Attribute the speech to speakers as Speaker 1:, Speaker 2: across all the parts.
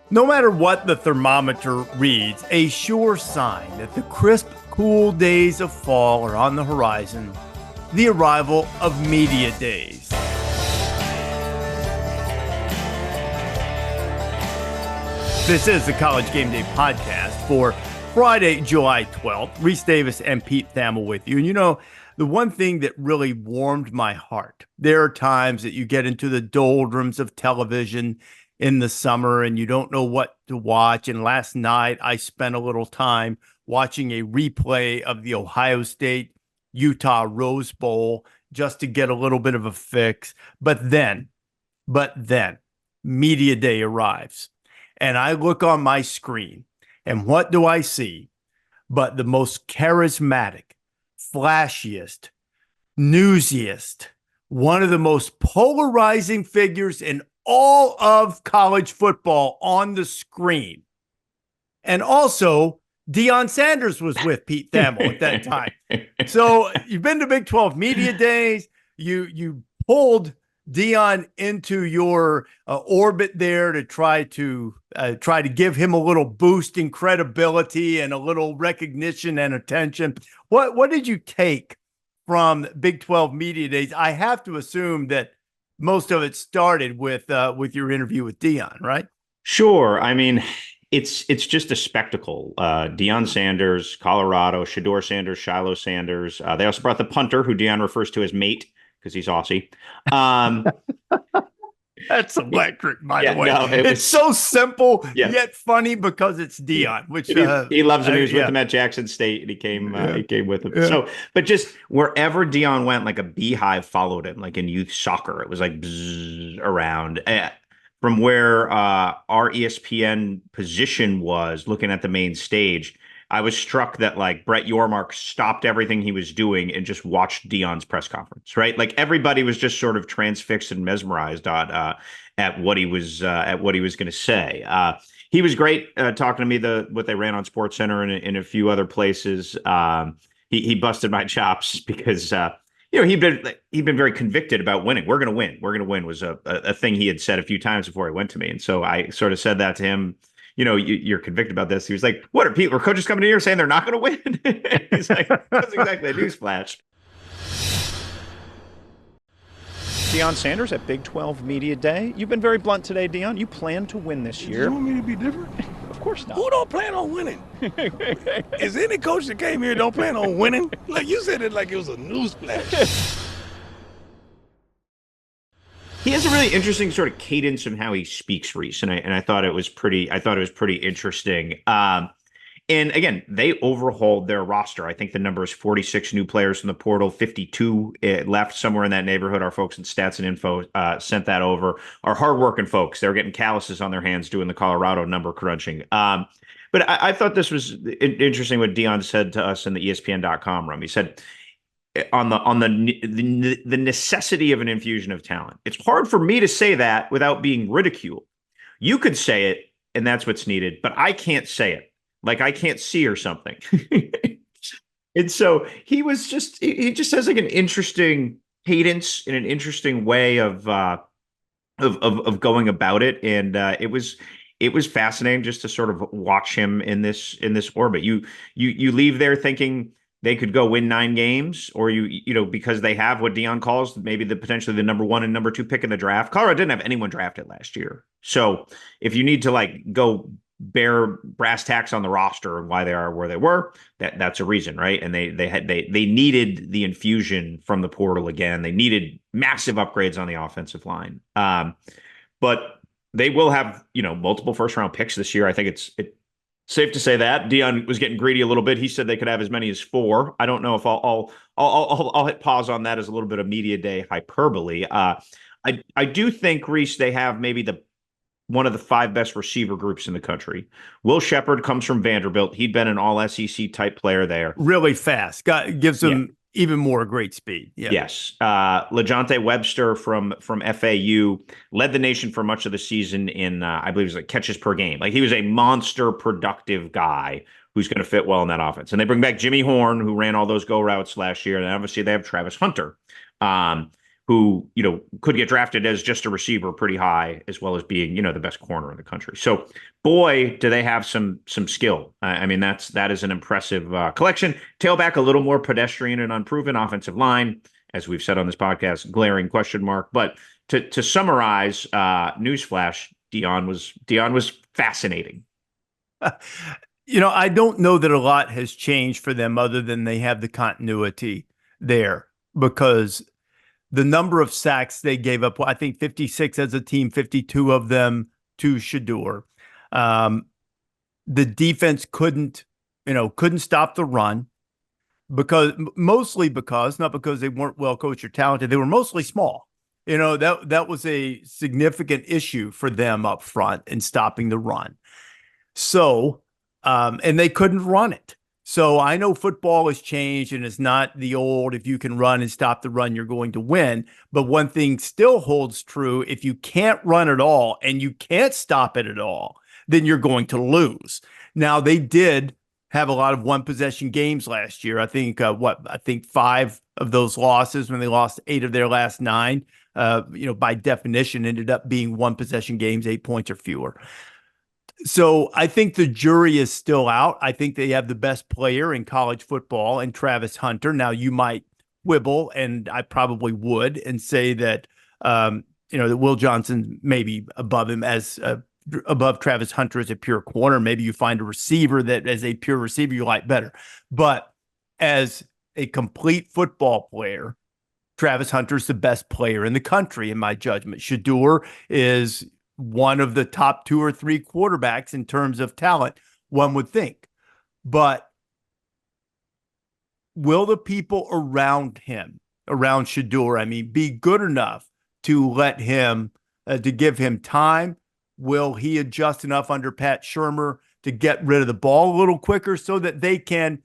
Speaker 1: No matter what the thermometer reads, a sure sign that the crisp, cool days of fall are on the horizon, the arrival of media days. This is the College Game Day Podcast for Friday, July 12th. Rece Davis and Pete Thamel with you. And you know, the one thing that really warmed my heart, there are times that you get into the doldrums of television in the summer and you don't know what to watch. And last night I spent a little time watching a replay of the Ohio State Utah Rose Bowl just to get a little bit of a fix. But then media day arrives and I look on my screen and what do I see but the most charismatic, flashiest, newsiest, one of the most polarizing figures in all of college football on the screen. And also, Deion Sanders was with Pete Thamel at that time. So you've been to Big 12 Media Days. You pulled Deion into your orbit there to try to give him a little boost in credibility and a little recognition and attention. What did you take from Big 12 Media Days? I have to assume that most of it started with your interview with Deion, right?
Speaker 2: Sure. I mean, it's just a spectacle. Deion Sanders, Colorado, Shedeur Sanders, Shiloh Sanders. They also brought the punter, who Deion refers to as mate because he's Aussie.
Speaker 1: That's electric, by the way.
Speaker 2: No,
Speaker 1: it's so simple yet funny because it's Deion, which
Speaker 2: he loves him. He was with him at Jackson State, and he came with him. Yeah. So, but just wherever Deion went, like a beehive followed him. Like in youth soccer, it was like bzzz around. From where our ESPN position was, looking at the main stage, I was struck that like Brett Yormark stopped everything he was doing and just watched Deion's press conference, right? Like everybody was just sort of transfixed and mesmerized at what he was going to say. He was great talking to me what they ran on SportsCenter and in a few other places. He busted my chops because he'd been very convicted about winning. We're going to win was a thing he had said a few times before he went to me, and so I sort of said that to him. You're convicted about this. He was like, what are coaches coming in here saying they're not going to win? He's like, that's exactly a newsflash.
Speaker 3: Deion Sanders at Big 12 Media Day. You've been very blunt today, Deion. You plan to win this year.
Speaker 4: You want me to be different?
Speaker 3: Of course not.
Speaker 4: Who don't plan on winning? Is any coach that came here don't plan on winning? Like you said it like it was a newsflash.
Speaker 2: He has a really interesting sort of cadence in how he speaks, Rece, and I thought it was pretty interesting. And again, they overhauled their roster. I think the number is 46 new players from the portal, 52 left, somewhere in that neighborhood. Our folks at Stats and Info sent that over. Our hardworking folks, they're getting calluses on their hands doing the Colorado number crunching. But I thought this was interesting what Deion said to us in the ESPN.com room. He said, on the necessity of an infusion of talent. It's hard for me to say that without being ridiculed. You could say it, and that's what's needed, but I can't say it. Like I can't see or something. And so he just has like an interesting cadence and an interesting way of going about it. And it was fascinating just to sort of watch him in this orbit. You leave there thinking they could go win 9 games, or because they have what Deion calls maybe potentially the number 1 and number 2 pick in the draft. Colorado didn't have anyone drafted last year, so if you need to like go bare brass tacks on the roster and why they are where they were, that's a reason, right? And they needed the infusion from the portal again. They needed massive upgrades on the offensive line, but they will have multiple first round picks this year. I think it's safe to say that Deion was getting greedy a little bit. He said they could have as many as 4. I don't know if I'll hit pause on that as a little bit of media day hyperbole. I do think, Rece, they have maybe one of the 5 best receiver groups in the country. Will Shepard comes from Vanderbilt. He'd been an all SEC type player there.
Speaker 1: Really fast. Gives them even more great speed. Yeah.
Speaker 2: Yes. LeJohntay Webster from FAU led the nation for much of the season in, I believe it was like catches per game. Like he was a monster productive guy who's going to fit well in that offense. And they bring back Jimmy Horn, who ran all those go routes last year. And obviously they have Travis Hunter, who, could get drafted as just a receiver pretty high, as well as being, the best corner in the country. So boy, do they have some skill. I mean, that is an impressive collection. Tailback, a little more pedestrian and unproven. Offensive line, as we've said on this podcast, glaring question mark. But to summarize, newsflash, Deion was fascinating.
Speaker 1: I don't know that a lot has changed for them other than they have the continuity there, because the number of sacks they gave up, I think 56 as a team, 52 of them to Shedeur. The defense couldn't stop the run mostly because, not because they weren't well coached or talented, they were mostly small. That was a significant issue for them up front in stopping the run. So, and they couldn't run it. So I know football has changed and it's not the old, if you can run and stop the run, you're going to win. But one thing still holds true. If you can't run at all and you can't stop it at all, then you're going to lose. Now, they did have a lot of one possession games last year. I think, 5 of those losses, when they lost 8 of their last 9, by definition ended up being one possession games, 8 points or fewer. So I think the jury is still out. I think they have the best player in college football and Travis Hunter. Now, you might quibble, and I probably would, and say that, that Will Johnson may be above him above Travis Hunter as a pure corner. Maybe you find a receiver that as a pure receiver you like better. But as a complete football player, Travis Hunter's the best player in the country, in my judgment. Shedeur is one of the top 2 or 3 quarterbacks in terms of talent, one would think. But will the people around him, around Shedeur, be good enough to let him, to give him time? Will he adjust enough under Pat Shurmur to get rid of the ball a little quicker so that they can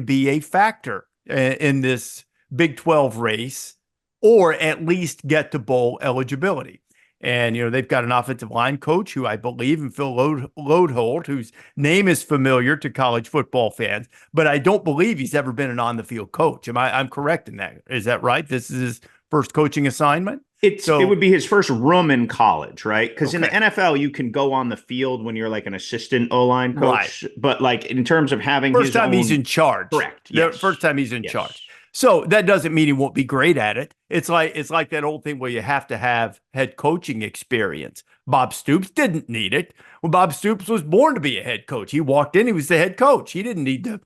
Speaker 1: be a factor in this Big 12 race, or at least get to bowl eligibility? And, they've got an offensive line coach who I believe in Phil Loadholt, whose name is familiar to college football fans, but I don't believe he's ever been an on-the-field coach. I'm correct in that? Is that right? This is his first coaching assignment?
Speaker 2: It would be his first room in college, right? Because in the
Speaker 1: Okay.
Speaker 2: NFL, you can go on the field when you're like an assistant O-line coach.
Speaker 1: Right.
Speaker 2: But like in terms of having
Speaker 1: First
Speaker 2: his
Speaker 1: time
Speaker 2: own...
Speaker 1: he's in charge.
Speaker 2: Correct.
Speaker 1: The
Speaker 2: Yes.
Speaker 1: first time he's in
Speaker 2: Yes.
Speaker 1: charge. So that doesn't mean he won't be great at it. It's like that old thing where you have to have head coaching experience. Bob Stoops didn't need it. Well, Bob Stoops was born to be a head coach. He walked in, he was the head coach. He didn't need to,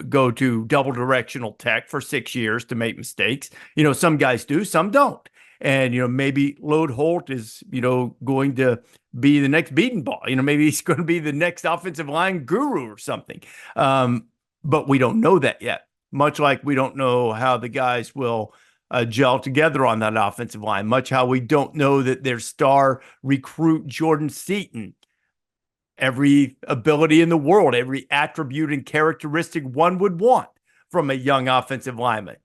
Speaker 1: go to double directional tech for 6 years to make mistakes. Some guys do, some don't. And, maybe Loadholt is, going to be the next beating ball. Maybe he's going to be the next offensive line guru or something. But we don't know that yet. Much like we don't know how the guys will gel together on that offensive line, much how we don't know that their star recruit, Jordan Seaton, every ability in the world, every attribute and characteristic one would want from a young offensive lineman.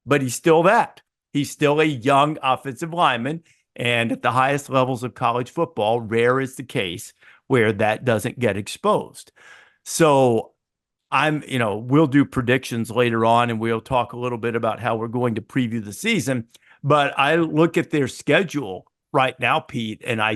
Speaker 1: But he's still that. He's still a young offensive lineman. And at the highest levels of college football, rare is the case where that doesn't get exposed. So we'll do predictions later on, and we'll talk a little bit about how we're going to preview the season. But I look at their schedule right now, Pete, and I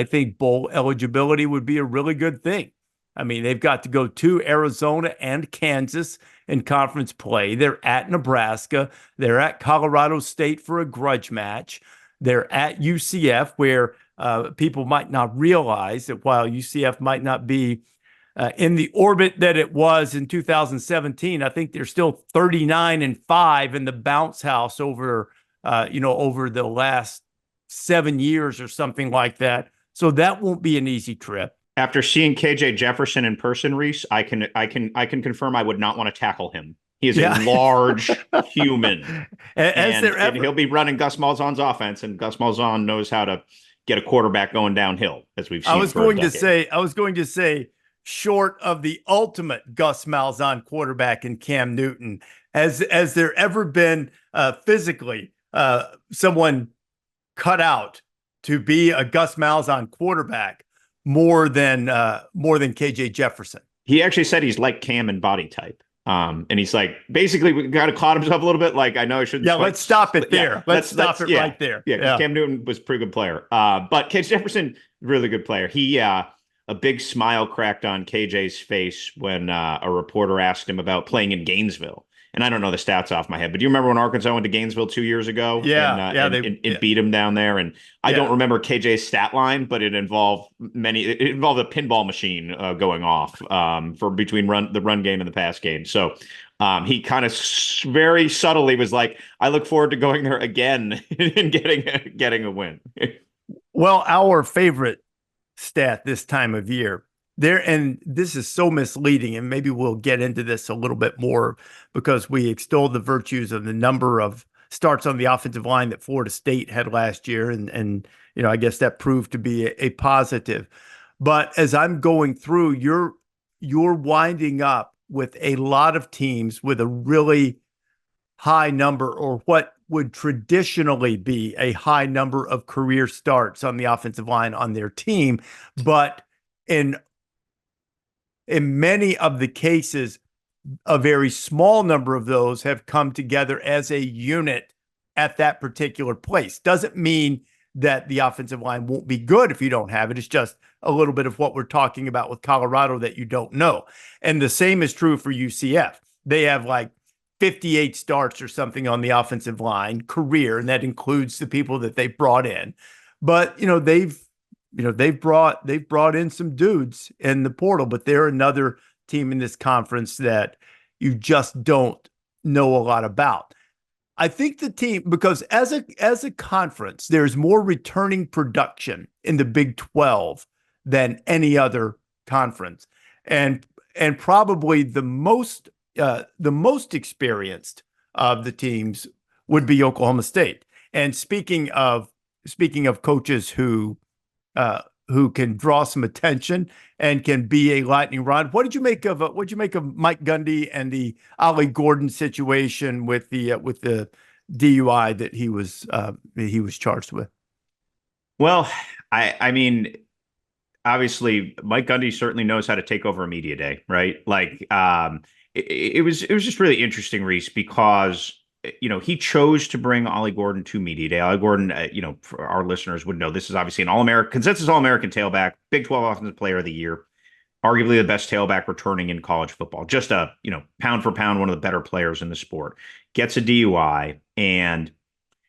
Speaker 1: think bowl eligibility would be a really good thing. They've got to go to Arizona and Kansas in conference play. They're at Nebraska. They're at Colorado State for a grudge match. They're at UCF, where people might not realize that while UCF might not be in the orbit that it was in 2017, I think they're still 39-5 in the bounce house over the last 7 years or something like that. So that won't be an easy trip.
Speaker 2: After seeing KJ Jefferson in person, Rece, I can confirm I would not want to tackle him. He is a large human, and he'll be running Gus Malzahn's offense, and Gus Malzahn knows how to get a quarterback going downhill, as we've seen. I was going
Speaker 1: to say, short of the ultimate Gus Malzahn quarterback in Cam Newton, has there ever been physically someone cut out to be a Gus Malzahn quarterback more than KJ Jefferson?
Speaker 2: He actually said he's like Cam in body type. And he's like, basically, we kind of caught himself a little bit. Like, I know I shouldn't.
Speaker 1: Yeah, let's stop it there.
Speaker 2: Yeah,
Speaker 1: let's stop it right there.
Speaker 2: Yeah, because Cam Newton was a pretty good player. But KJ Jefferson, really good player. He, a big smile cracked on KJ's face when a reporter asked him about playing in Gainesville. And I don't know the stats off my head, but do you remember when Arkansas went to Gainesville 2 years ago? And beat him down there. And I don't remember KJ's stat line, but it involved a pinball machine going off for between the run game and the pass game. So he kind of very subtly was like, I look forward to going there again and getting a win.
Speaker 1: Well, our favorite stat this time of year there, and this is so misleading, and maybe we'll get into this a little bit more because we extol the virtues of the number of starts on the offensive line that Florida State had last year, and I guess that proved to be a positive. But as I'm going through, you're winding up with a lot of teams with a really high number, or what would traditionally be a high number of career starts on the offensive line on their team, but in many of the cases, a very small number of those have come together as a unit at that particular place. Doesn't mean that the offensive line won't be good if you don't have it. It's just a little bit of what we're talking about with Colorado that you don't know. And the same is true for UCF. They have like 58 starts or something on the offensive line career, and that includes the people that they brought in. But, they've brought in some dudes in the portal, but they're another team in this conference that you just don't know a lot about. I think the team, because as a conference, there's more returning production in the Big 12 than any other conference, and probably the most experienced of the teams would be Oklahoma State. And speaking of coaches who can draw some attention and can be a lightning rod, what did you make of Mike Gundy and the Ollie Gordon situation with the DUI that he was charged with?
Speaker 2: Well, I mean, obviously, Mike Gundy certainly knows how to take over a media day, right? Like, it was just really interesting, Rece, because he chose to bring Ollie Gordon to media day. Ollie Gordon, for our listeners would know, this is obviously an consensus All-American tailback, Big 12 Offensive Player of the Year, arguably the best tailback returning in college football. Just pound for pound, one of the better players in the sport. Gets a DUI, and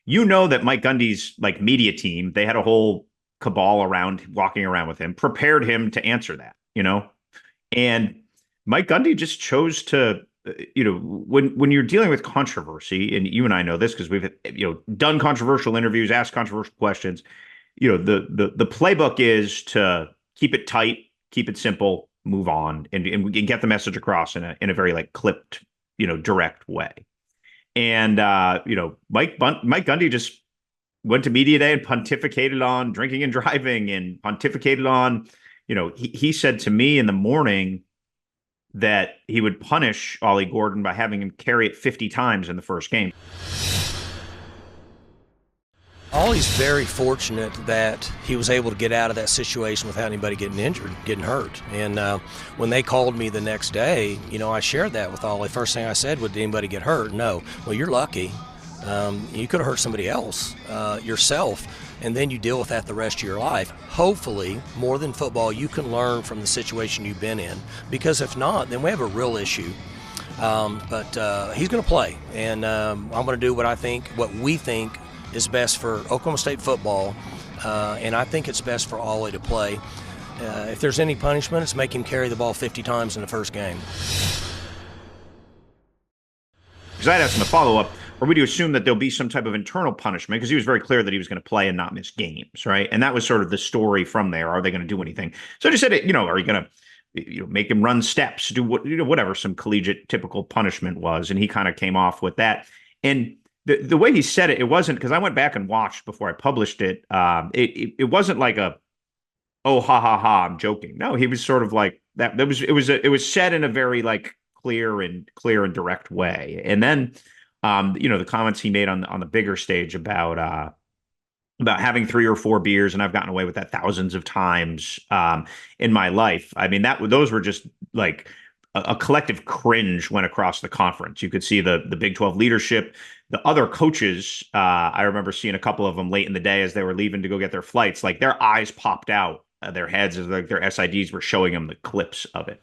Speaker 2: that Mike Gundy's like media team, they had a whole cabal walking around with him, prepared him to answer that, and Mike Gundy just chose to, when you're dealing with controversy, and you and I know this because we've, done controversial interviews, asked controversial questions, the playbook is to keep it tight, keep it simple, move on, and get the message across in a very like clipped, direct way. And, Mike Gundy just went to media day and pontificated on drinking and driving, and pontificated on, he said to me in the morning that he would punish Ollie Gordon by having him carry it 50 times in the first game.
Speaker 5: Ollie's very fortunate that he was able to get out of that situation without anybody getting injured, getting hurt. And when they called me the next day, I shared that with Ollie. First thing I said, did anybody get hurt? No. Well, you're lucky. You could have hurt somebody else, yourself, and then you deal with that the rest of your life. Hopefully, more than football, you can learn from the situation you've been in, because if not, then we have a real issue. But he's going to play, and I'm going to do what we think is best for Oklahoma State football, and I think it's best for Ollie to play. If there's any punishment, it's make him carry the ball 50 times in the first game.
Speaker 2: Because I'd asked him a follow-up, or would you assume that there'll be some type of internal punishment? Because he was very clear that he was going to play and not miss games, right? And that was sort of the story from there. Are they going to do anything? So I just said, are you going to make him run steps, do whatever some collegiate typical punishment was? And he kind of came off with that. And the way he said it, it wasn't, because I went back and watched before I published it. It wasn't like oh, ha, ha, ha, I'm joking. No, he was sort of like that. It was said in a very like clear and direct way. And then, the comments he made on the bigger stage about having 3 or 4 beers, and I've gotten away with that thousands of times in my life. I mean, those were just like a collective cringe went across the conference. You could see the Big 12 leadership, the other coaches. I remember seeing a couple of them late in the day as they were leaving to go get their flights. Like their eyes popped out of their heads as like their SIDs were showing them the clips of it.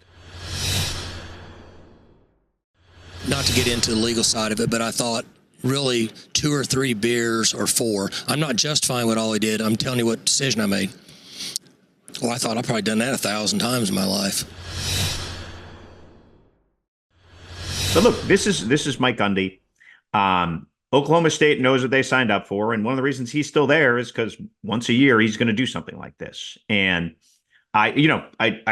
Speaker 5: Not to get into the legal side of it, but I thought really 2 or 3 beers or 4. I'm not justifying what Ollie did. I'm telling you what decision I made. Well, I thought I've probably done that 1,000 times in my life.
Speaker 2: But look, this is Mike Gundy. Oklahoma State knows what they signed up for, and one of the reasons he's still there is because once a year he's going to do something like this. And I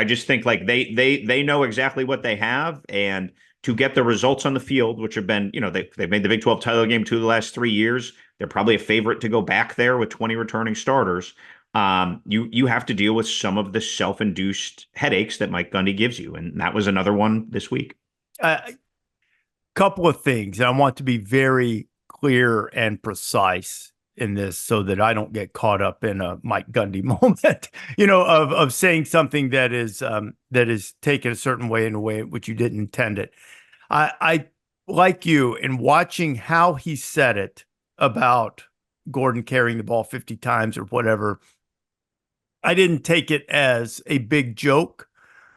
Speaker 2: just think like they know exactly what they have, and to get the results on the field, which have been, they've made the Big 12 title game 2 of the last 3 years. They're probably a favorite to go back there with 20 returning starters. You have to deal with some of the self-induced headaches that Mike Gundy gives you, and that was another one this week.
Speaker 1: Couple of things, and I want to be very clear and precise in this so that I don't get caught up in a Mike Gundy moment, of saying something that is taken a certain way in a way which you didn't intend it. I like you in watching how he said it about Gordon carrying the ball 50 times or whatever. I didn't take it as a big joke.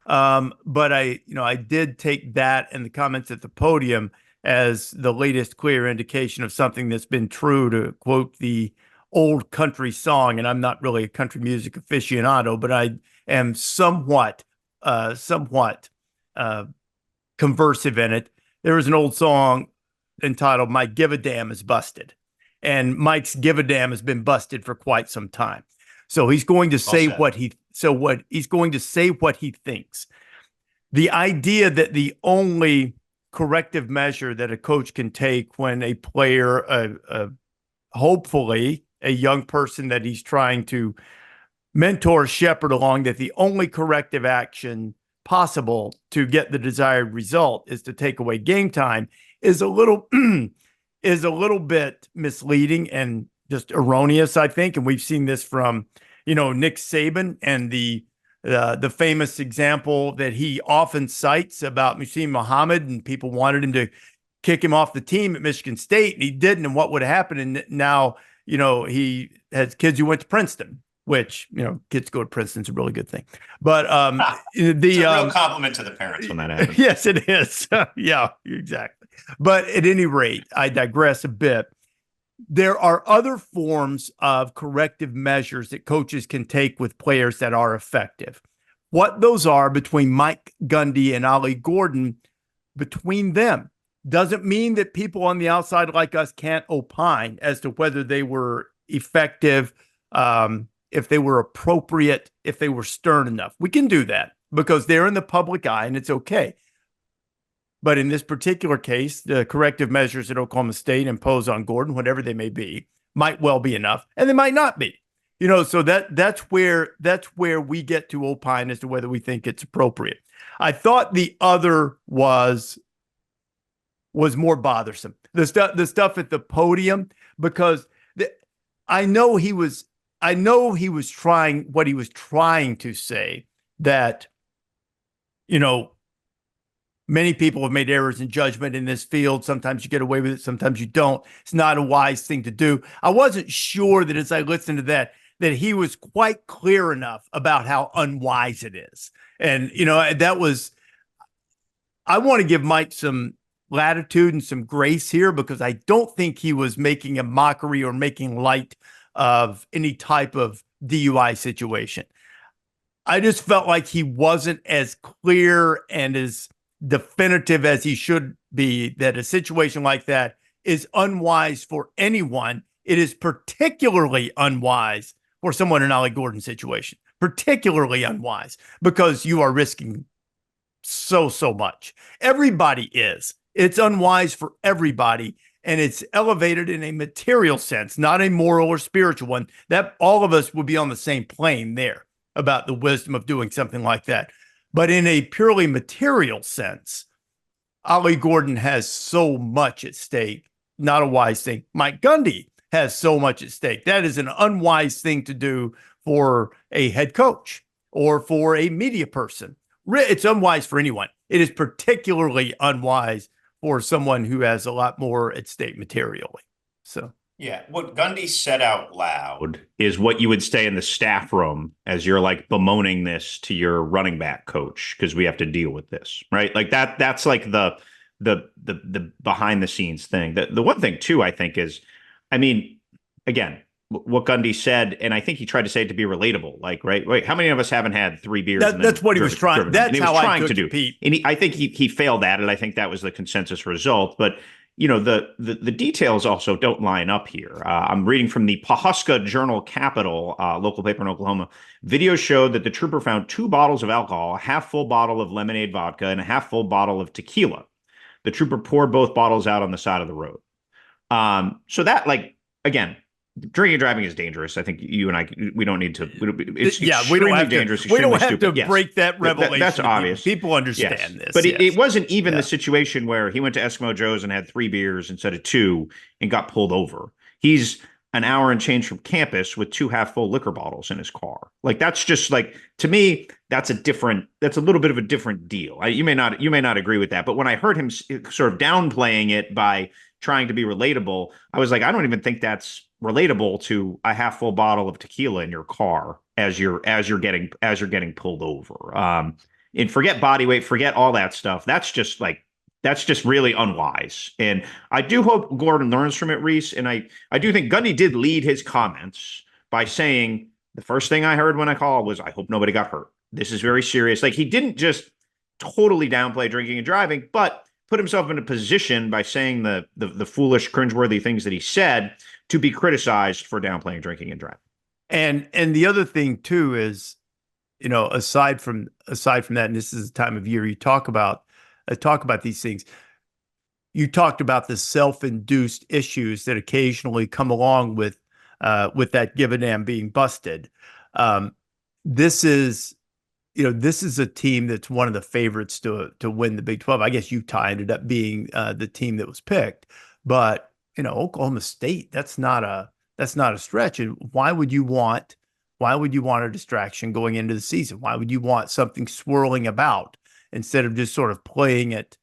Speaker 1: But I did take that and the comments at the podium as the latest clear indication of something that's been true, to quote the old country song. And I'm not really a country music aficionado, but I am somewhat conversive in it. There was an old song entitled "My Give a Damn is Busted," and Mike's give a damn has been busted for quite some time. So he's going to say what he thinks. The idea that the only corrective measure that a coach can take when a player, hopefully a young person that he's trying to mentor, shepherd along, that the only corrective action possible to get the desired result is to take away game time is a little bit misleading and just erroneous, I think. And we've seen this from, Nick Saban and the famous example that he often cites about Muhsin Muhammad, and people wanted him to kick him off the team at Michigan State, and he didn't. And what would happen? And now, he has kids who went to Princeton, which, kids go to Princeton's a really good thing. But
Speaker 2: it's a real compliment to the parents when that happens.
Speaker 1: Yes, it is. Yeah, exactly. But at any rate, I digress a bit. There are other forms of corrective measures that coaches can take with players that are effective. What those are between Mike Gundy and Ollie Gordon, between them, doesn't mean that people on the outside like us can't opine as to whether they were effective, if they were appropriate, if they were stern enough. We can do that because they're in the public eye and it's okay. But in this particular case, the corrective measures that Oklahoma State impose on Gordon, whatever they may be, might well be enough, and they might not be. So that's where we get to opine as to whether we think it's appropriate. I thought the other was more bothersome. The stuff at the podium, because I know he was trying what he was trying to say, that many people have made errors in judgment in this field. Sometimes you get away with it, sometimes you don't. It's not a wise thing to do. I wasn't sure that as I listened to that he was quite clear enough about how unwise it is. And, I want to give Mike some latitude and some grace here, because I don't think he was making a mockery or making light of any type of DUI situation. I just felt like he wasn't as clear and as definitive as he should be that a situation like that is unwise for anyone. It is particularly unwise for someone in Ollie Gordon's situation, particularly unwise, because you are risking so much. Everybody is. It's unwise for everybody, and it's elevated in a material sense, not a moral or spiritual one. That all of us would be on the same plane there about the wisdom of doing something like that. But in a purely material sense, Ollie Gordon has so much at stake. Not a wise thing. Mike Gundy has so much at stake. That is an unwise thing to do for a head coach or for a media person It's unwise for anyone. It is particularly unwise for someone who has a lot more at stake materially. So.
Speaker 2: Yeah, what Gundy said out loud is what you would say in the staff room as you're like bemoaning this to your running back coach because we have to deal with this, right? Like that's like the behind the scenes thing. The one thing too, I think is, I mean, again, what Gundy said, and I think he tried to say it to be relatable. Like, right, how many of us haven't had 3 beers?
Speaker 1: That's what he was trying. That's how I took to Pete.
Speaker 2: And I think he failed at it. I think that was the consensus result, but. You know, the details also don't line up here. I'm reading from the Pawhuska Journal Capital, local paper in Oklahoma. Video showed that the trooper found 2 bottles of alcohol, a half-full bottle of lemonade vodka, and a half-full bottle of tequila. The trooper poured both bottles out on the side of the road. So that, like, again, drinking and driving is dangerous. I think you and I, we don't need to. It's extremely dangerous.
Speaker 1: We don't have to break that revelation.
Speaker 2: That's obvious.
Speaker 1: People understand this.
Speaker 2: But it wasn't even the situation where he went to Eskimo Joe's and had 3 beers instead of 2 and got pulled over. He's an hour and change from campus with 2 half-full liquor bottles in his car. Like, that's just like, to me, that's a little bit of a different deal. You may not agree with that, but when I heard him sort of downplaying it by trying to be relatable, I was like, I don't even think that's relatable to a half-full bottle of tequila in your car as you're getting pulled over. And forget body weight, forget all that stuff. That's just really unwise. And I do hope Gordon learns from it, Rece. And I do think Gundy did lead his comments by saying the first thing I heard when I called was, I hope nobody got hurt. This is very serious. Like, he didn't just totally downplay drinking and driving, but put himself in a position by saying the foolish, cringeworthy things that he said to be criticized for downplaying drinking and driving.
Speaker 1: And the other thing too is, you know, aside from that, and this is the time of year you talk about these things. You talked about the self-induced issues that occasionally come along with that give a damn being busted. This is a team that's one of the favorites to win the Big 12. I guess Utah ended up being the team that was picked, but you know, Oklahoma State, that's not a stretch. And why would you want a distraction going into the season? Why would you want something swirling about instead of just sort of playing it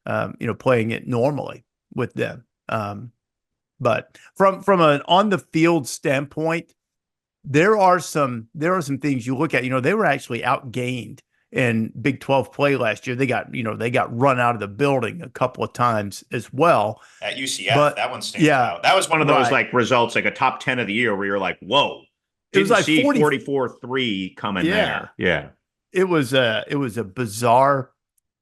Speaker 1: normally with them? But from an on the field standpoint, there are some things you look at. You know, they were actually outgained in Big 12 play last year. They got run out of the building a couple of times as well.
Speaker 2: At UCF, that one stands out. That was one of those like results, like a top 10 of the year where you're like, whoa.
Speaker 1: It was like
Speaker 2: 44-3 coming there. Yeah.
Speaker 1: It was a bizarre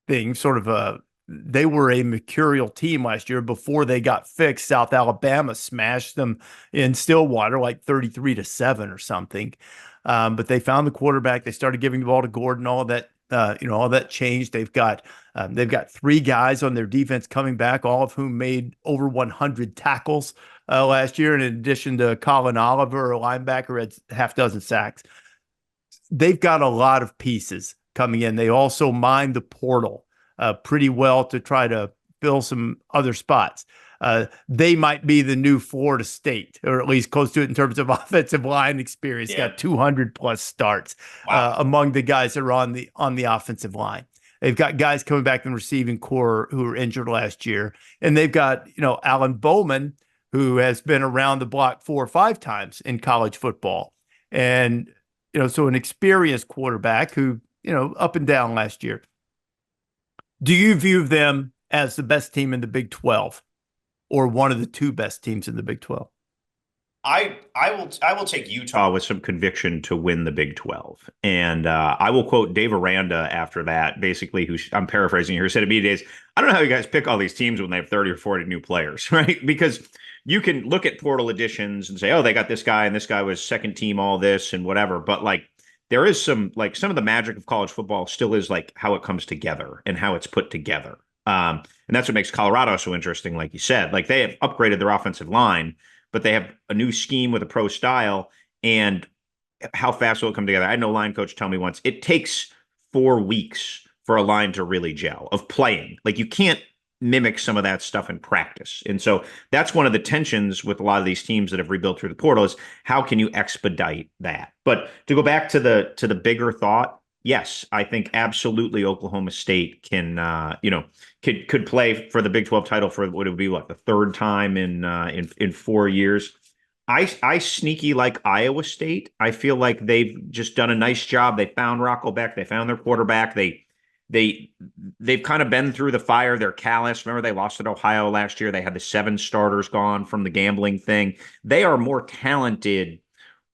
Speaker 1: thing, sort of they were a mercurial team last year before they got fixed. South Alabama smashed them in Stillwater like 33-7 or something. But they found the quarterback. They started giving the ball to Gordon. All of that, all that changed. They've got 3 guys on their defense coming back, all of whom made over 100 tackles last year. And in addition to Colin Oliver, a linebacker, had half dozen sacks. They've got a lot of pieces coming in. They also mined the portal pretty well to try to fill some other spots. They might be the new Florida State, or at least close to it in terms of offensive line experience. Yeah. Got 200 plus starts among the guys that are on the offensive line. They've got guys coming back in the receiving core who were injured last year, and they've got Alan Bowman, who has been around the block 4 or 5 times in college football, and so an experienced quarterback who up and down last year. Do you view them as the best team in the Big 12? Or one of the 2 best teams in the Big 12?
Speaker 2: I will take Utah with some conviction to win the Big 12. And I will quote Dave Aranda after that, basically, who I'm paraphrasing here, said to me days, I don't know how you guys pick all these teams when they have 30 or 40 new players, right? Because you can look at portal additions and say, oh, they got this guy and this guy was second team all this and whatever. But like there is some of the magic of college football still is like how it comes together and how it's put together. And that's what makes Colorado so interesting, like you said. Like they have upgraded their offensive line, but they have a new scheme with a pro style. And how fast will it come together? I had no line coach tell me once, it takes 4 weeks for a line to really gel of playing. Like you can't mimic some of that stuff in practice. And so that's one of the tensions with a lot of these teams that have rebuilt through the portal is how can you expedite that? But to go back to the bigger thought, yes, I think absolutely Oklahoma State can, could play for the Big 12 title for what it would be, what, the third time in 4 years. I sneaky like Iowa State. I feel like they've just done a nice job. They found Rocco Beck. They found their quarterback. They've kind of been through the fire. They're callous. Remember, they lost at Ohio last year. They had the 7 starters gone from the gambling thing. They are more talented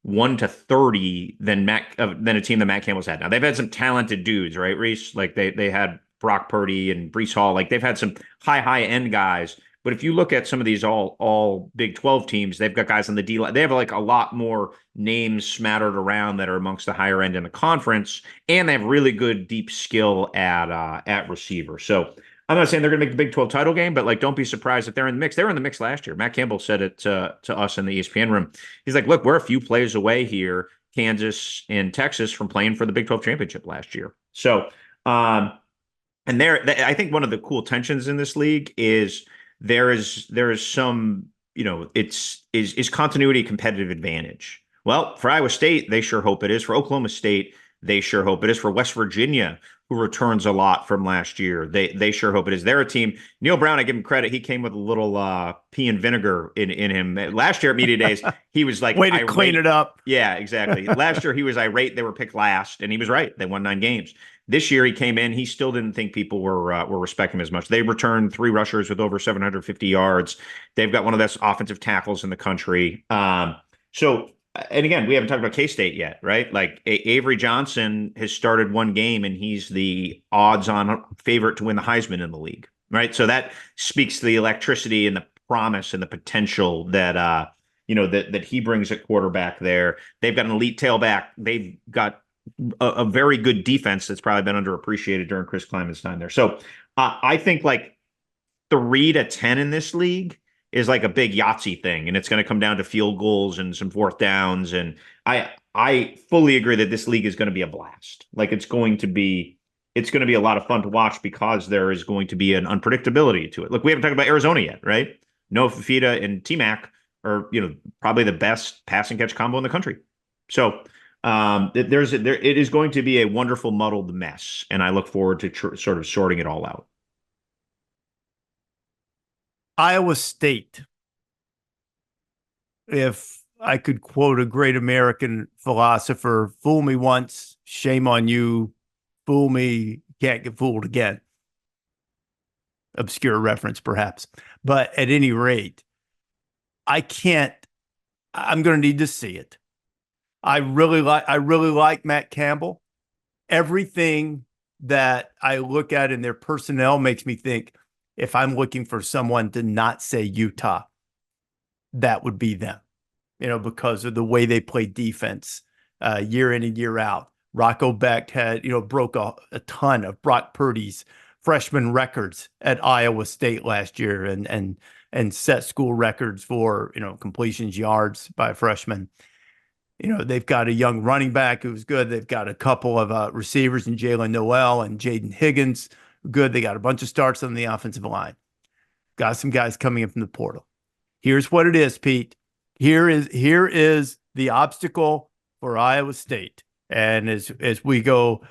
Speaker 2: 1 to 30 than a team that Matt Campbell's had. Now they've had some talented dudes, right, Rece? Like they had Brock Purdy and Breece Hall. Like they've had some high end guys. But if you look at some of these all Big 12 teams, they've got guys on the D line. They have like a lot more names smattered around that are amongst the higher end in the conference, and they have really good deep skill at receiver. So I'm not saying they're going to make the Big 12 title game, but like don't be surprised if they're in the mix. They were in the mix last year. Matt Campbell said it to us in the ESPN room. He's like, look, we're a few plays away here, Kansas and Texas, from playing for the Big 12 championship last year. So, and I think one of the cool tensions in this league is there is some, is continuity a competitive advantage? Well, for Iowa State, they sure hope it is. For Oklahoma State, they sure hope it is. For West Virginia, who returns a lot from last year, they sure hope it is. They're a team. Neil Brown, I give him credit. He came with a little pea and vinegar in him. Last year at Media Days, he was like,
Speaker 1: way to clean it up.
Speaker 2: Yeah, exactly. Last year, he was irate. They were picked last, and he was right. They won 9 games. This year he came in. He still didn't think people were respecting him as much. They returned 3 rushers with over 750 yards. They've got one of the best offensive tackles in the country. And again, we haven't talked about K-State yet, right? Like Avery Johnson has started 1 game, and he's the odds-on favorite to win the Heisman in the league, right? So that speaks to the electricity and the promise and the potential that that he brings at quarterback there. They've got an elite tailback. They've got a very good defense that's probably been underappreciated during Chris Kleiman's time there. So I think like 3-10 in this league is like a big Yahtzee thing, and it's going to come down to field goals and some 4th downs. And I fully agree that this league is going to be a blast. Like it's going to be a lot of fun to watch because there is going to be an unpredictability to it. Look, we haven't talked about Arizona yet, right? Noah Fifita and T-Mac are, probably the best passing catch combo in the country. So it is going to be a wonderful muddled mess, and I look forward to sort of sorting it all out.
Speaker 1: Iowa State. If I could quote a great American philosopher, fool me once, shame on you. Fool me, can't get fooled again. Obscure reference, perhaps. But at any rate, I'm going to need to see it. I really like Matt Campbell. Everything that I look at in their personnel makes me think, if I'm looking for someone to not say Utah, that would be them, because of the way they play defense year in and year out. Rocco Beck had, broke a ton of Brock Purdy's freshman records at Iowa State last year and set school records for, completions, yards by freshmen. They've got a young running back who's good. They've got a couple of receivers in Jalen Noel and Jaden Higgins. Good. They got a bunch of starts on the offensive line. Got some guys coming in from the portal. Here's what it is, Pete. Here is the obstacle for Iowa State. And as we go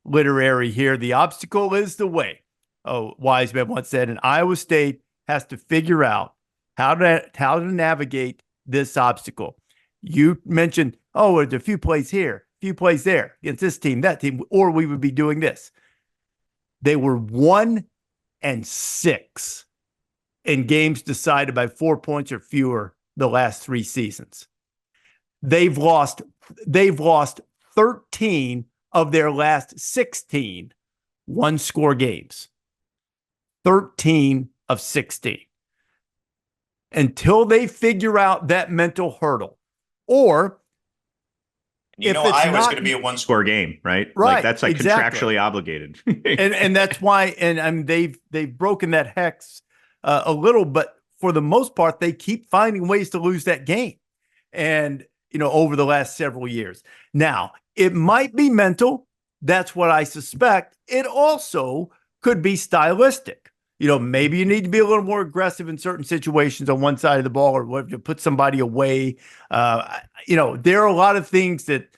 Speaker 1: literary here, the obstacle is the way. Oh, Wiseman once said, and Iowa State has to figure out how to navigate this obstacle. You mentioned, there's a few plays here, a few plays there against this team, that team, or we would be doing this. They were 1-6 in games decided by 4 points or fewer the last 3 seasons. They've lost 13 of their last 16 one-score games. 13 of 16. Until they figure out that mental hurdle, or
Speaker 2: Iowa's going to be a 1-score game, right?
Speaker 1: Right.
Speaker 2: Like that's like
Speaker 1: exactly.
Speaker 2: contractually obligated.
Speaker 1: and that's why, and they've broken that hex a little, but for the most part, they keep finding ways to lose that game. And, over the last several years. Now, it might be mental. That's what I suspect. It also could be stylistic. Maybe you need to be a little more aggressive in certain situations on one side of the ball, or to put somebody away. There are a lot of things that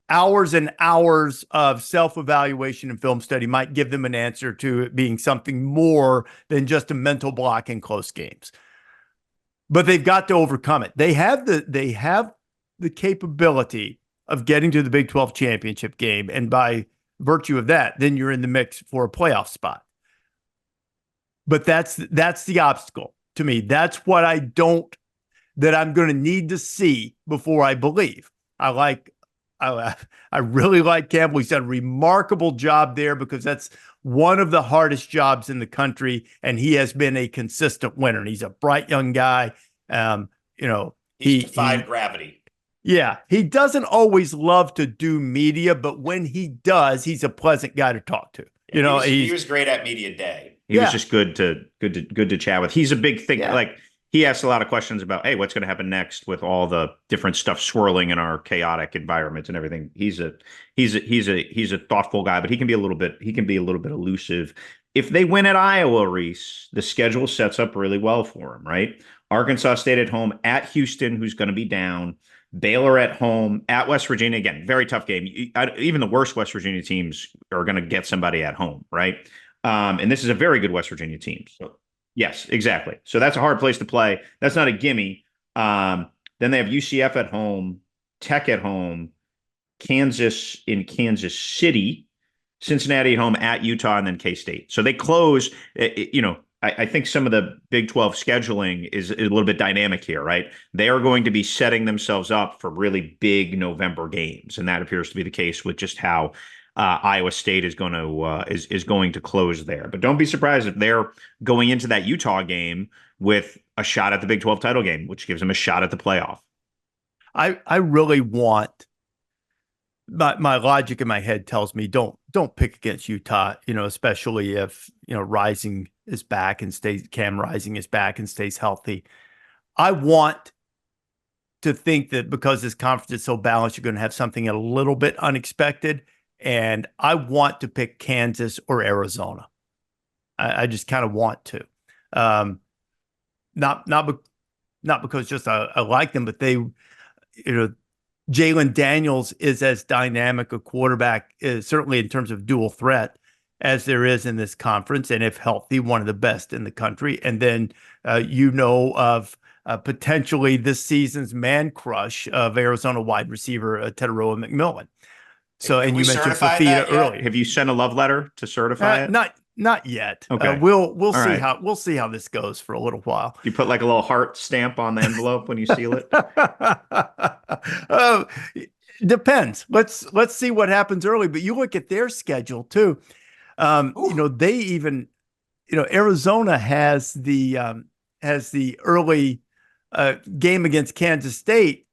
Speaker 1: hours and hours of self-evaluation and film study might give them an answer to it being something more than just a mental block in close games. But they've got to overcome it. They have the capability of getting to the Big 12 championship game, and by virtue of that, then you're in the mix for a playoff spot. But that's the obstacle to me. That's what I'm going to need to see before I believe. I really like Campbell. He's done a remarkable job there because that's one of the hardest jobs in the country, and he has been a consistent winner. And he's a bright young guy.
Speaker 2: He's defied gravity.
Speaker 1: Yeah, he doesn't always love to do media, but when he does, he's a pleasant guy to talk to.
Speaker 2: He was great at media day. He was just good to chat with. He's a big thing.
Speaker 1: Yeah.
Speaker 2: Like, he asked a lot of questions about, hey, what's going to happen next with all the different stuff swirling in our chaotic environment and everything. He's a thoughtful guy, but he can be a little bit elusive. If they win at Iowa, Rece, the schedule sets up really well for him, right? Arkansas State at home, at Houston, who's going to be down, Baylor at home, at West Virginia. Again, very tough game. Even the worst West Virginia teams are going to get somebody at home, right? And this is a very good West Virginia team. So, yes, exactly. So that's a hard place to play. That's not a gimme. Then they have UCF at home, Tech at home, Kansas in Kansas City, Cincinnati at home, at Utah, and then K-State. So they close, I think some of the Big 12 scheduling is a little bit dynamic here, right? They are going to be setting themselves up for really big November games, and that appears to be the case with just how Iowa State is going to close there. But don't be surprised if they're going into that Utah game with a shot at the Big 12 title game, which gives them a shot at the playoff.
Speaker 1: I really want. My logic in my head tells me don't pick against Utah, especially if Rising is back and Cam Rising is back and stays healthy. I want to think that because this conference is so balanced, you're going to have something a little bit unexpected, and I want to pick Kansas or Arizona. I just kind of want to, not because just I like them, but they, Jalen Daniels is as dynamic a quarterback, certainly in terms of dual threat, as there is in this conference. And if healthy, one of the best in the country. And then of potentially this season's man crush of Arizona wide receiver Teteroa McMillan. So, and you mentioned Fafita earlier.
Speaker 2: Have you sent a love letter to certify it?
Speaker 1: Not yet.
Speaker 2: Okay.
Speaker 1: We'll see how this goes for a little while.
Speaker 2: You put like a little heart stamp on the envelope when you seal it.
Speaker 1: Depends. Let's see what happens early. But you look at their schedule too. They even, Arizona has the early game against Kansas State.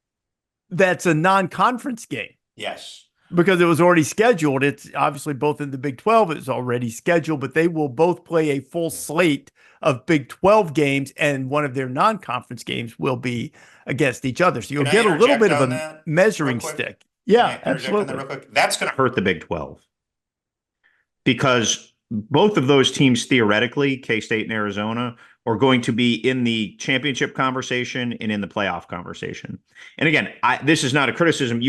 Speaker 1: That's a non-conference game.
Speaker 2: Yes.
Speaker 1: Because it was already scheduled. It's obviously both in the Big 12. It's already scheduled, but they will both play a full slate of Big 12 games, and one of their non-conference games will be against each other. So you'll get a little bit of a measuring stick. Yeah, absolutely.
Speaker 2: That's going to hurt the Big 12 because both of those teams, theoretically, K-State and Arizona, are going to be in the championship conversation and in the playoff conversation. And again, this is not a criticism.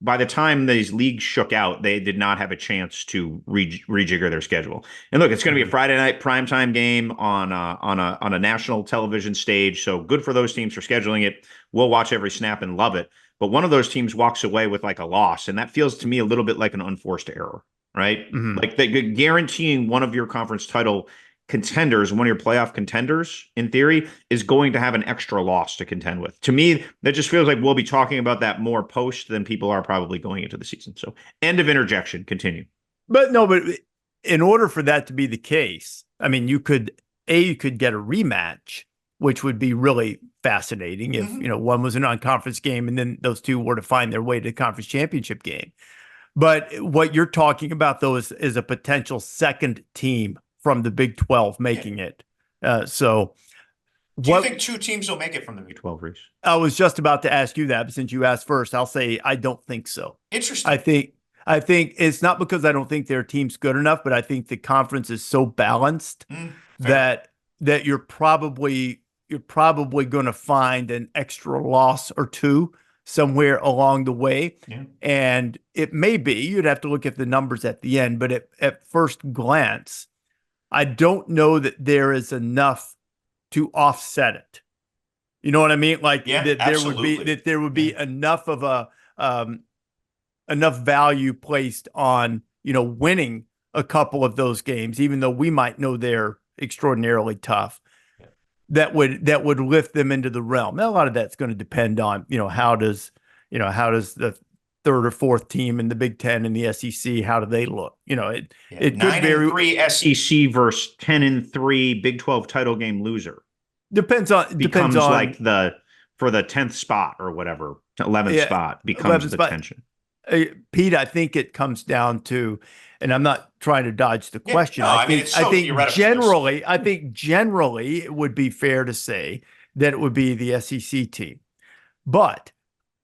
Speaker 2: By the time these leagues shook out, they did not have a chance to rejigger their schedule. And look, it's going to be a Friday night primetime game on a national television stage. So good for those teams for scheduling it. We'll watch every snap and love it. But one of those teams walks away with like a loss, and that feels to me a little bit like an unforced error, right? Mm-hmm. Like guaranteeing one of your conference title contenders, one of your playoff contenders, in theory, is going to have an extra loss to contend with. To me, that just feels like we'll be talking about that more post than people are probably going into the season. So, end of interjection. Continue.
Speaker 1: But in order for that to be the case, I mean, you could get a rematch, which would be really fascinating if, one was a non-conference game and then those two were to find their way to the conference championship game. But what you're talking about, though, is a potential second team from the Big 12 making it. Do
Speaker 2: you think two teams will make it from the Big 12, Rece?
Speaker 1: I was just about to ask you that, but since you asked first, I'll say I don't think so.
Speaker 2: Interesting.
Speaker 1: I think it's not because I don't think their team's good enough, but I think the conference is so balanced that you're probably going to find an extra loss or two somewhere along the way.
Speaker 2: Yeah.
Speaker 1: And it may be, you'd have to look at the numbers at the end, but at first glance, I don't know that there is enough to offset it. You know what I mean? Like there would be enough of a enough value placed on, winning a couple of those games, even though we might know they're extraordinarily tough, that would lift them into the realm. Now, a lot of that's going to depend on, how does the third or fourth team in the Big Ten and the SEC, how do they look? It could
Speaker 2: 9-3 SEC versus 10-3 Big 12 title game loser.
Speaker 1: Depends on
Speaker 2: like for the 10th spot or whatever, 11th spot becomes the tension.
Speaker 1: Pete, I think it comes down to, and I'm not trying to dodge the question. I think generally it would be fair to say that it would be the SEC team. But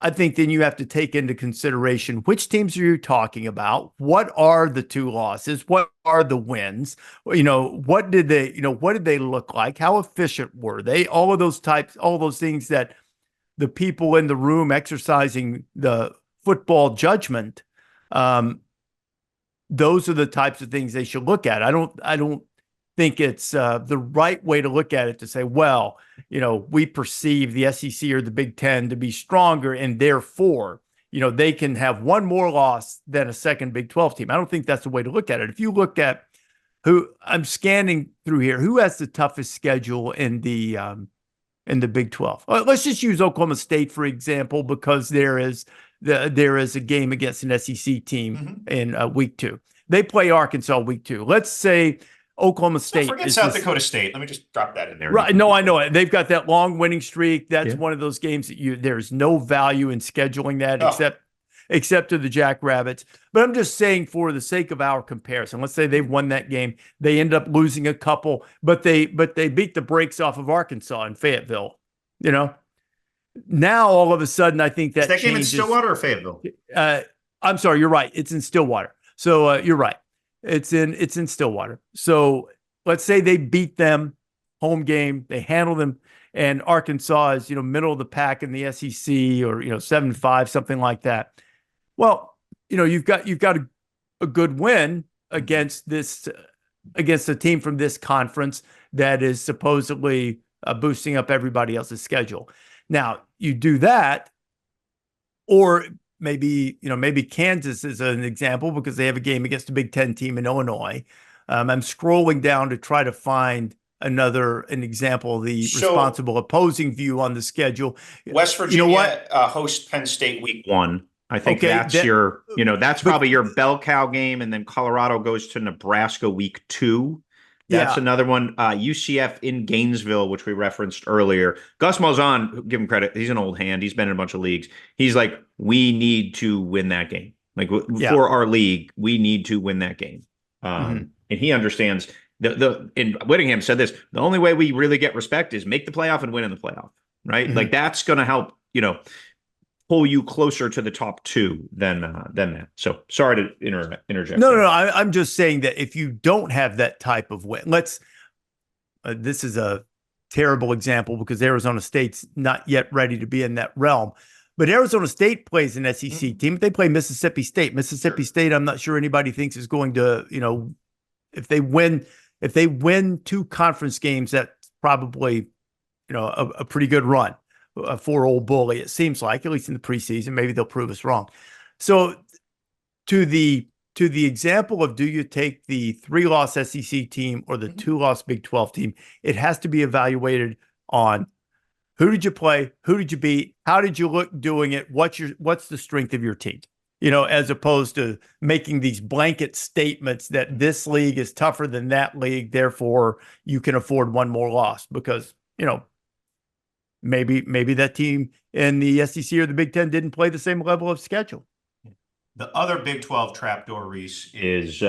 Speaker 1: I think then you have to take into consideration which teams are you talking about? What are the 2 losses? What are the wins? What did they look like? How efficient were they? All those things that the people in the room exercising the football judgment, those are the types of things they should look at. I don't think it's the right way to look at it to say, well, we perceive the SEC or the Big Ten to be stronger, and therefore, they can have one more loss than a second Big 12 team. I don't think that's the way to look at it. If you look at who I'm scanning through here, who has the toughest schedule in the Big 12? Let's just use Oklahoma State, for example, because there is a game against an SEC team in week 2. They play Arkansas week 2. Let's say Oklahoma State.
Speaker 2: Don't forget South Dakota State. Let me just drop that in there.
Speaker 1: Right. No, I know it. They've got that long winning streak. That's one of those games that there's no value in scheduling that except to the Jackrabbits. But I'm just saying, for the sake of our comparison, let's say they've won that game. They end up losing a couple, but they beat the brakes off of Arkansas in Fayetteville. Now all of a sudden, I think that
Speaker 2: game in Stillwater or Fayetteville?
Speaker 1: I'm sorry, you're right. It's in Stillwater. So you're right. It's in Stillwater. So let's say they beat them home game, they handle them, and Arkansas is, middle of the pack in the SEC, or, 7-5, something like that. Well, you've got a good win against a team from this conference that is supposedly boosting up everybody else's schedule. Now you do that, or maybe Kansas is an example because they have a game against a Big Ten team in Illinois. I'm scrolling down to try to find an example of the responsible opposing view on the schedule.
Speaker 2: West Virginia hosts Penn State week 1. I think that's probably your bell cow game, and then Colorado goes to Nebraska week 2. That's another one. UCF in Gainesville, which we referenced earlier. Gus Malzahn, give him credit, he's an old hand. He's been in a bunch of leagues. He's like, we need to win that game. For our league, we need to win that game. And he understands. And Whittingham said this: the only way we really get respect is make the playoff and win in the playoff, right? Like that's going to help, pull you closer to the top 2 than that. So sorry to interject.
Speaker 1: No. I'm just saying that if you don't have that type of win, this is a terrible example because Arizona State's not yet ready to be in that realm. But Arizona State plays an SEC team. They play Mississippi State. Mississippi State, I'm not sure anybody thinks is going to, if they win 2 conference games, that's probably, a pretty good run for Old Bully. It seems like, at least in the preseason. Maybe they'll prove us wrong. So to the example of, do you take the 3-loss SEC team or the 2-loss Big 12 team? It has to be evaluated on who did you play, who did you beat, how did you look doing it, what's the strength of your team? As opposed to making these blanket statements that this league is tougher than that league, therefore you can afford one more loss because, maybe that team in the SEC or the Big Ten didn't play the same level of schedule.
Speaker 2: The other Big 12 trapdoor, Rece, is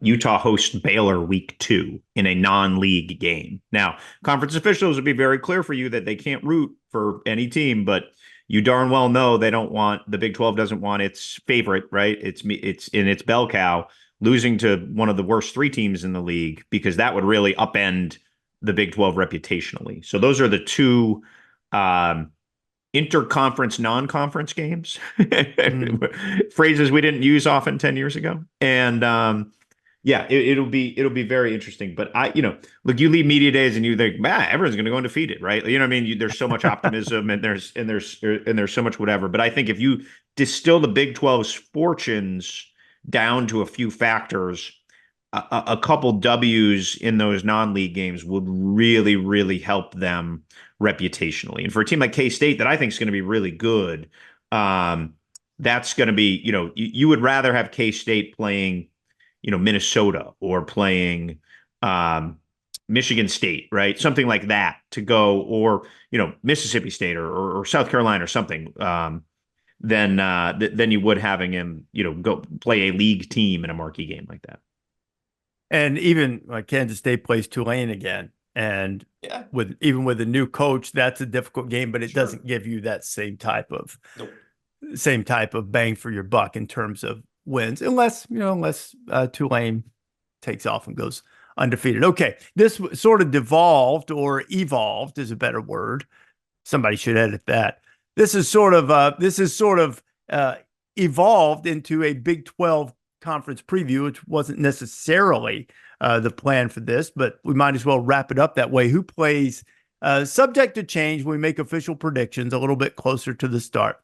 Speaker 2: Utah hosts Baylor week 2 in a non-league game. Now, conference officials would be very clear for you that they can't root for any team, but you darn well know the Big 12 doesn't want its favorite, right? It's in its bell cow losing to one of the worst 3 teams in the league, because that would really upend the Big 12 reputationally. So those are the 2 interconference, non-conference games, phrases we didn't use often 10 years ago. And yeah, it'll be very interesting. But look, you leave media days and you think, man, everyone's going to go undefeated, right? You know what I mean? There's so much optimism and there's so much whatever. But I think if you distill the Big 12's fortunes down to a few factors, a couple W's in those non-league games would really, really help them reputationally. And for a team like K-State that I think is going to be really good, that's going to be, you would rather have K-State playing, Minnesota or playing Michigan State, right? Something like that to go, or, Mississippi State or South Carolina or something, than you would having him, go play a league team in a marquee game like that.
Speaker 1: And even like Kansas State plays Tulane again. And with a new coach, that's a difficult game, but it doesn't give you that same type of bang for your buck in terms of wins, unless Tulane takes off and goes undefeated. Okay, this sort of devolved, or evolved is a better word. Somebody should edit that. This is sort of evolved into a Big 12 conference preview, which wasn't necessarily the plan for this, but we might as well wrap it up that way. Who plays? Subject to change. We make official predictions a little bit closer to the start.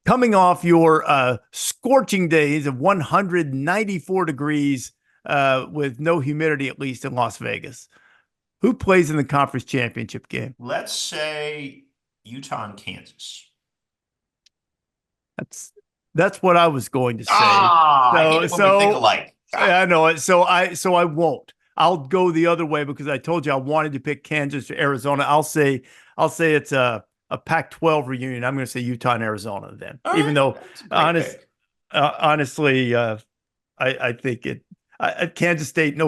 Speaker 1: Coming off your scorching days of 194 degrees with no humidity, at least in Las Vegas, who plays in the conference championship game?
Speaker 2: Let's say Utah and Kansas.
Speaker 1: That's what I was going to say.
Speaker 2: We think alike.
Speaker 1: I know it. So I won't. I'll go the other way because I told you I wanted to pick Kansas or Arizona. I'll say it's a Pac-12 reunion. I'm going to say Utah and Arizona then.
Speaker 2: All
Speaker 1: even
Speaker 2: right.
Speaker 1: though honestly, I think Kansas State and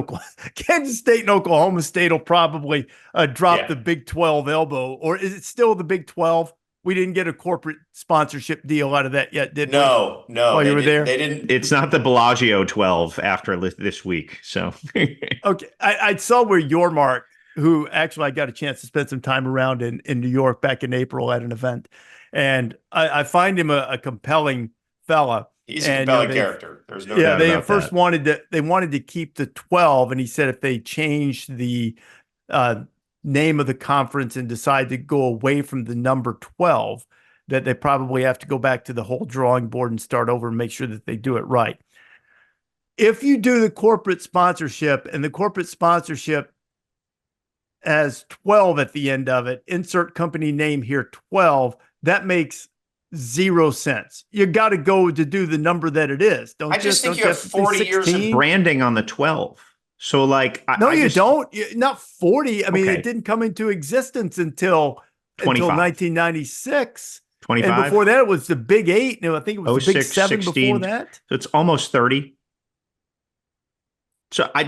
Speaker 1: Oklahoma State will probably drop the Big 12 elbow. Or is it still the Big 12? We didn't get a corporate sponsorship deal out of that yet, did we?
Speaker 2: No.
Speaker 1: While you were there?
Speaker 2: They didn't. It's not the Bellagio 12 after this week. So
Speaker 1: okay, I saw where your Mark, who actually I got a chance to spend some time around in New York back in April at an event, and I find him a compelling fella.
Speaker 2: He's a compelling character. There's no doubt about
Speaker 1: they
Speaker 2: that.
Speaker 1: first wanted to keep the 12, and he said if they changed the name of the conference and decide to go away from the number 12, that they probably have to go back to the whole drawing board and start over and make sure that they do it right. If you do the corporate sponsorship and the corporate sponsorship has 12 at the end of it, insert company name here, 12, that makes 0 sense. You got to go to do the number that it is.
Speaker 2: I just think you have 40 years of branding on the 12. So you don't. Not 40. I mean, it didn't come into existence until 1996. 25.
Speaker 1: And before that, it was the Big 8. And I think it was the Big 7 before that.
Speaker 2: So it's almost 30. So I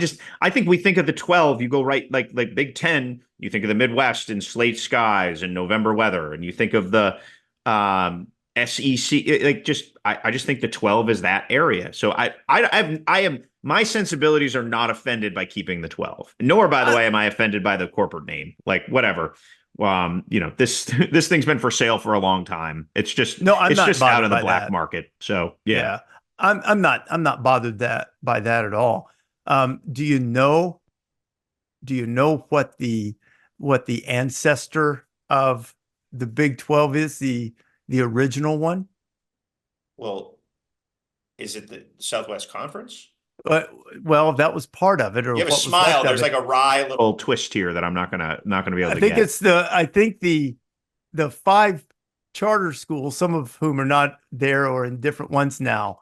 Speaker 2: think we think of the 12. You go right like Big 10. You think of the Midwest and slate skies and November weather, and you think of the SEC. I just think the 12 is that area. So I am. My sensibilities are not offended by keeping the 12. Nor, by the way, am I offended by the corporate name. Like, whatever. This thing's been for sale for a long time. It's just
Speaker 1: I'm not
Speaker 2: just out of the black
Speaker 1: that.
Speaker 2: market. So yeah.
Speaker 1: I'm not bothered by that at all. Do you know what the ancestor of the Big 12 is, the original one?
Speaker 2: Well, is it the Southwest Conference?
Speaker 1: Well, that was part of it. Or
Speaker 2: you have a smile. There's like a wry little twist here that I'm not gonna be able to get.
Speaker 1: I think the 5 charter schools, some of whom are not there or in different ones now.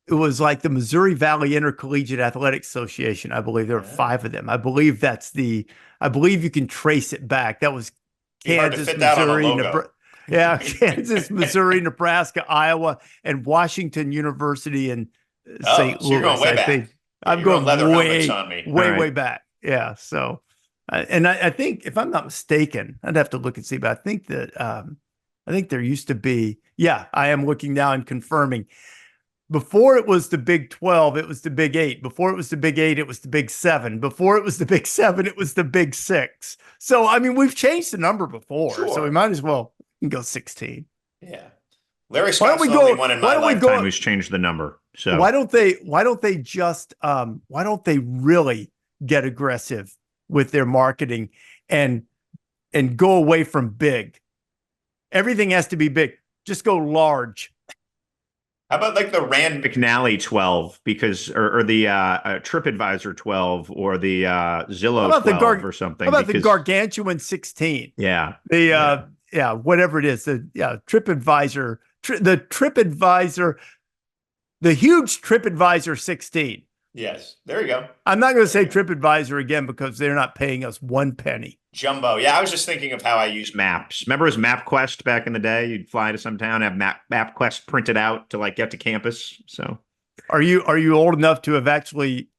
Speaker 1: It was like the Missouri Valley Intercollegiate Athletic Association. I believe there are 5 of them. I believe you can trace it back. That was Kansas, Missouri, Kansas, Missouri, Nebraska, Iowa, and Washington University in St. Louis.
Speaker 2: You're going way back.
Speaker 1: I'm going way back. Yeah. So, and I think, if I'm not mistaken, I'd have to look and see, but I think there used to be. Yeah, I am looking now and confirming. Before it was the Big 12, it was the Big 8. Before it was the Big 8, it was the Big 7. Before it was the Big 7, it was the Big 6. So, I mean, we've changed the number before, so we might as well You can go 16.
Speaker 6: Yeah. Larry
Speaker 1: Why don't
Speaker 6: Scott's
Speaker 1: we
Speaker 6: the
Speaker 1: go-
Speaker 6: only one in
Speaker 1: why
Speaker 6: my
Speaker 1: don't we
Speaker 6: lifetime
Speaker 1: go-
Speaker 2: Who's changed the number? So
Speaker 1: Why don't they just why don't they really get aggressive with their marketing and go away from big? Everything has to be big. Just go large.
Speaker 6: How about like the Rand
Speaker 2: McNally 12 because or the TripAdvisor 12 or the Zillow
Speaker 1: How about
Speaker 2: 12 or something?
Speaker 1: How about the
Speaker 2: because,
Speaker 1: Gargantuan 16?
Speaker 2: Yeah.
Speaker 1: The whatever it is. TripAdvisor, the TripAdvisor, the huge TripAdvisor 16.
Speaker 6: Yes, there you go.
Speaker 1: I'm not going to say TripAdvisor again because they're not paying us one penny.
Speaker 6: Jumbo. Yeah, I was just thinking of how I used
Speaker 2: Maps. Remember it was MapQuest back in the day? You'd fly to some town, have MapQuest printed out to like get to campus. So
Speaker 1: Are you old enough to have actually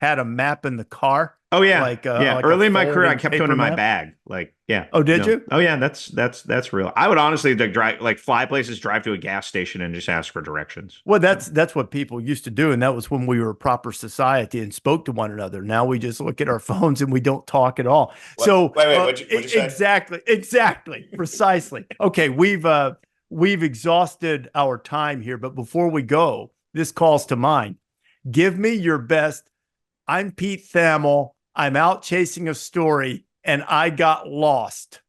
Speaker 1: had a map in the car?
Speaker 2: oh yeah,
Speaker 1: Like
Speaker 2: yeah.
Speaker 1: like
Speaker 2: Early
Speaker 1: a
Speaker 2: in my career, I
Speaker 1: folding
Speaker 2: kept one
Speaker 1: paper
Speaker 2: in my
Speaker 1: map?
Speaker 2: bag. Like yeah.
Speaker 1: Oh, did you?
Speaker 2: Oh yeah, that's real. I would honestly fly places, drive to a gas station, and just ask for directions.
Speaker 1: Well, that's what people used to do, and that was when we were a proper society and spoke to one another. Now we just look at our phones and we don't talk at all. So
Speaker 6: wait, what'd you say?
Speaker 1: Exactly, precisely. Okay, we've exhausted our time here, but before we go, this calls to mind. Give me your best. I'm Pete Thamel. I'm out chasing a story, and I got lost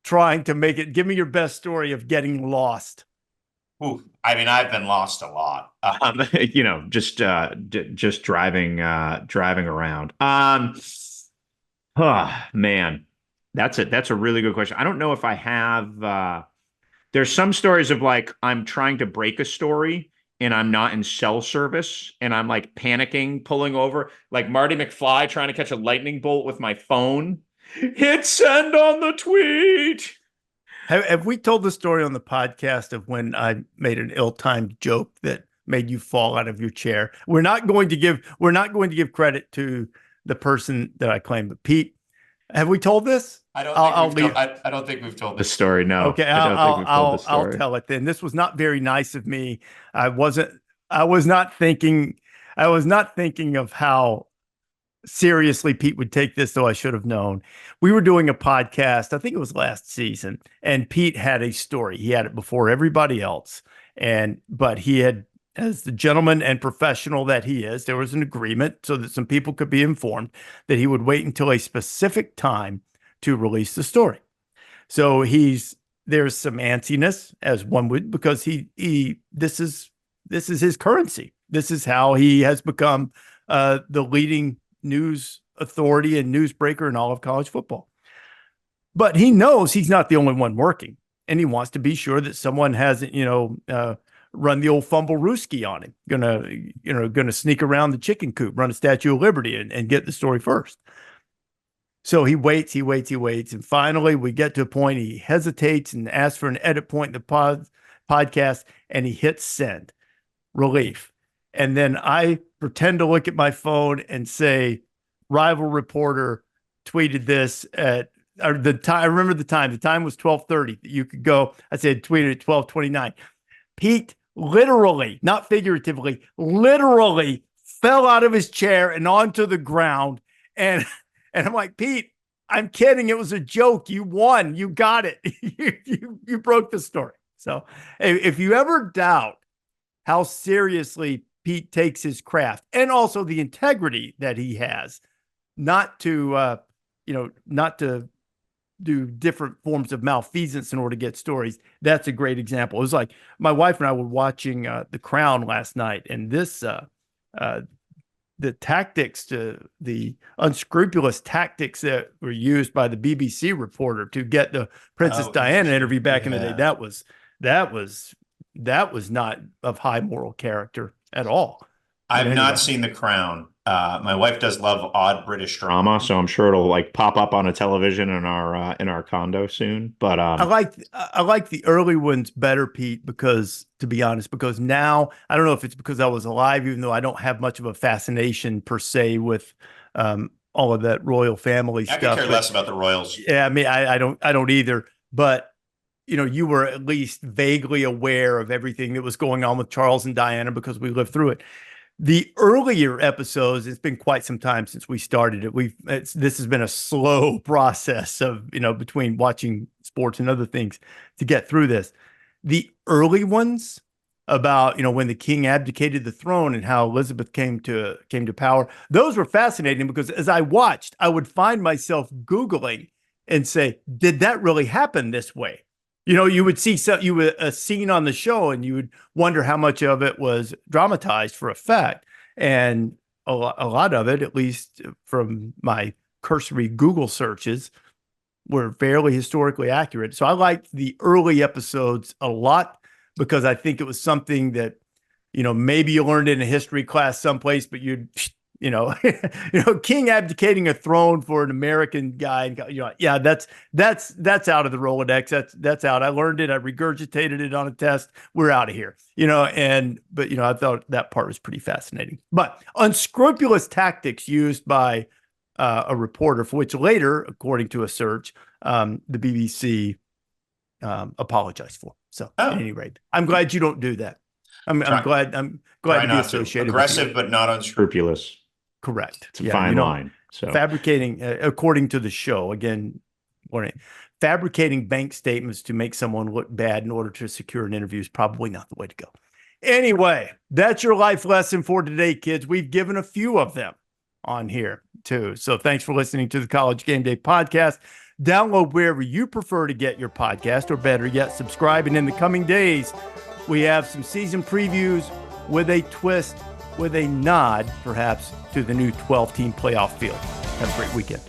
Speaker 1: trying to make it. Give me your best story of getting lost.
Speaker 6: Ooh, I mean, I've been lost a lot.
Speaker 2: Just driving around. Man, that's a really good question. I don't know if I have. There's some stories of like I'm trying to break a story and I'm not in cell service and I'm like panicking, pulling over, like Marty McFly trying to catch a lightning bolt with my phone. Hit send on the tweet.
Speaker 1: Have we told the story on the podcast of when I made an ill-timed joke that made you fall out of your chair? We're not going to give credit to the person that I claim, but Pete, have we told this?
Speaker 6: I don't think we've told
Speaker 2: The
Speaker 6: this.
Speaker 2: story, no.
Speaker 1: Okay,
Speaker 2: I don't think we've told the story.
Speaker 1: I'll tell it then. This was not very nice of me. I was not thinking of how seriously Pete would take this, though I should have known. We were doing a podcast, I think it was last season, and Pete had a story. He had it before everybody else. But he had, as the gentleman and professional that he is, there was an agreement so that some people could be informed that he would wait until a specific time to release the story. So there's some antsiness, as one would, because this is his currency. This is how he has become the leading news authority and newsbreaker in all of college football. But he knows he's not the only one working, and he wants to be sure that someone hasn't, run the old fumble-rooski on him, gonna sneak around the chicken coop, run a Statue of Liberty and get the story first. So he waits, and finally we get to a point he hesitates and asks for an edit point in the podcast, and he hits send, relief. And then I pretend to look at my phone and say, rival reporter tweeted this at the time. I remember the time. The time was 12:30. You could go. I said tweeted at 12:29. Pete literally, not figuratively, literally fell out of his chair and onto the ground. And I'm like, Pete, I'm kidding. It was a joke. You won. You got it. you broke the story. So if you ever doubt how seriously Pete takes his craft and also the integrity that he has, not to do different forms of malfeasance in order to get stories. That's a great example. It was like my wife and I were watching The Crown last night, and the tactics, the unscrupulous tactics that were used by the BBC reporter to get the Princess Diana interview back in the day, that was not of high moral character at all.
Speaker 6: I've not seen The Crown. My wife does love odd British
Speaker 2: Drama, so I'm sure it'll like pop up on a television in our condo soon. But
Speaker 1: I like the early ones better, Pete, because to be honest, because now I don't know if it's because I was alive, even though I don't have much of a fascination per se with all of that royal family stuff.
Speaker 6: I could care less about the royals.
Speaker 1: Yeah, I mean, I don't either. But you were at least vaguely aware of everything that was going on with Charles and Diana because we lived through it. The earlier episodes, it's been quite some time since we started it. This has been a slow process of, between watching sports and other things to get through this. The early ones about, when the king abdicated the throne and how Elizabeth came to power, those were fascinating because as I watched, I would find myself Googling and say, did that really happen this way? You would see a scene on the show and you would wonder how much of it was dramatized for effect. And a lot of it, at least from my cursory Google searches, were fairly historically accurate. So I liked the early episodes a lot because I think it was something that, maybe you learned in a history class someplace, but king abdicating a throne for an American guy. Yeah, that's out of the Rolodex. That's out. I learned it. I regurgitated it on a test. We're out of here. But I thought that part was pretty fascinating. But unscrupulous tactics used by a reporter, for which later, according to a search, the BBC apologized for. So at any rate, I'm glad you don't do that. I'm glad to be associated
Speaker 6: aggressive,
Speaker 1: with you.
Speaker 6: but not unscrupulous.
Speaker 1: Correct.
Speaker 2: It's a fine line. So
Speaker 1: fabricating, according to the show, again, fabricating bank statements to make someone look bad in order to secure an interview is probably not the way to go. Anyway, that's your life lesson for today, kids. We've given a few of them on here too. So thanks for listening to the College Game Day Podcast. Download wherever you prefer to get your podcast, or better yet, subscribe. And in the coming days, we have some season previews with a twist, with a nod, perhaps, to the new 12-team playoff field. Have a great weekend.